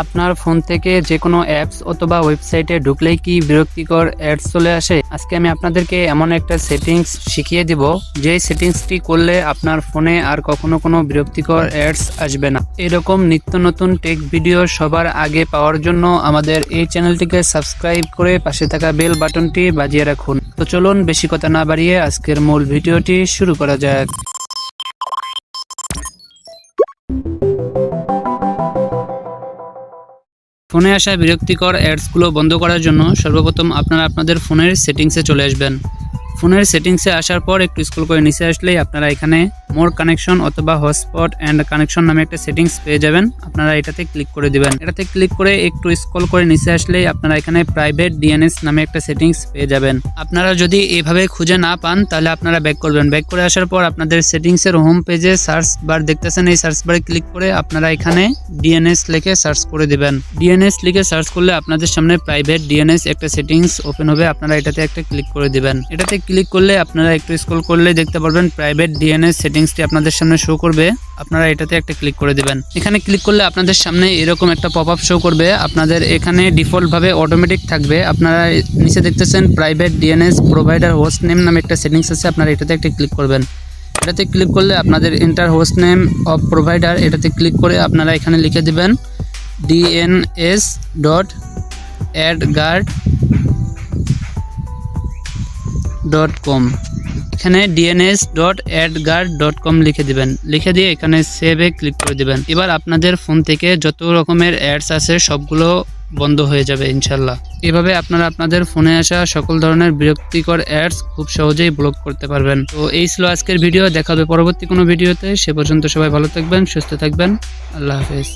আপনার ফোন থেকে যে কোনো অ্যাপস অথবা ওয়েবসাইটে ঢুকলেই কি বিরক্তিকর অ্যাডস চলে আসে? আজকে আমি আপনাদেরকে এমন একটা সেটিংস শিখিয়ে দিব যে সেটিংসটি করলে আপনার ফোনে আর কখনো কোনো বিরক্তিকর অ্যাডস আসবে না। এরকম নিত্য নতুন টেক ভিডিও সবার আগে পাওয়ার জন্য আমাদের এই চ্যানেলটিকে সাবস্ক্রাইব করে পাশে থাকা বেল বাটনটি বাজিয়ে রাখুন। তো চলুন বেশি কথা না বাড়িয়ে আজকের মূল ভিডিওটি শুরু করা যাক। ফোনে আসা বিরক্তিকর অ্যাডসগুলো বন্ধ করার জন্য সর্বপ্রথম আপনারা আপনাদের ফোনের সেটিংসে চলে আসবেন। ফোনের সেটিংসে আসার পর একটু স্ক্রল করে নিচে আসলেই আপনারা এখানে মোর কানেকশন অথবা হটস্পট অ্যান্ড কানেকশন নামে একটা সেটিংস পেয়ে যাবেন। আপনারা এটাতে ক্লিক করে দিবেন। এটাতে ক্লিক করে একটু স্ক্রল করে নিচে আসলেই আপনারা এখানে প্রাইভেট ডিএনএস নামে একটা সেটিংস পেয়ে যাবেন। আপনারা যদি এভাবে খুঁজে না পান তাহলে আপনারা ব্যাক করবেন। ব্যাক করে আসার পর আপনাদের সেটিংসের হোম পেজে সার্চ বার দেখতেছেন, এই সার্চ বারে ক্লিক করে আপনারা এখানে ডিএনএস লিখে সার্চ করে দিবেন। ডিএনএস লিখে সার্চ করলে আপনাদের সামনে প্রাইভেট ডিএনএস একটা সেটিংস ওপেন হবে। আপনারা এটাতে একটা ক্লিক করে দিবেন। এটাতে ক্লিক করলে আপনারা একটু স্ক্রল করলে দেখতে পারবেন প্রাইভেট ডিএনএস সেটিংসটি আপনাদের সামনে শো করবে। আপনারা এটাতে একটা ক্লিক করে দিবেন। এখানে ক্লিক করলে আপনাদের সামনে এরকম একটা পপআপ শো করবে। আপনাদের এখানে ডিফল্ট ভাবে অটোমেটিক থাকবে। আপনারা নিচে দেখতেছেন private DNS provider host name নামে একটা সেটিংস আছে। আপনারা এটাতে একটা ক্লিক করবেন। এটাতে ক্লিক করলে আপনাদের enter host name of provider এটাতে ক্লিক করে আপনারা এখানে লিখে দিবেন dns.adguard.com। এখানে dns.adguard.com লিখে দিবেন। লিখে দিয়ে এখানে সেভে ক্লিক করে দিবেন। এবার আপনাদের ফোন থেকে যত রকমের অ্যাডস আছে সবগুলো বন্ধ হয়ে যাবে ইনশাল্লাহ। এভাবে আপনারা আপনাদের ফোনে আসা সকল ধরনের বিরক্তিকর অ্যাডস খুব সহজেই ব্লক করতে পারবেন। তো এই ছিল আজকের ভিডিও। দেখা হবে পরবর্তী কোনো ভিডিওতে। সে পর্যন্ত সবাই ভালো থাকবেন, সুস্থ থাকবেন। আল্লাহ হাফেজ।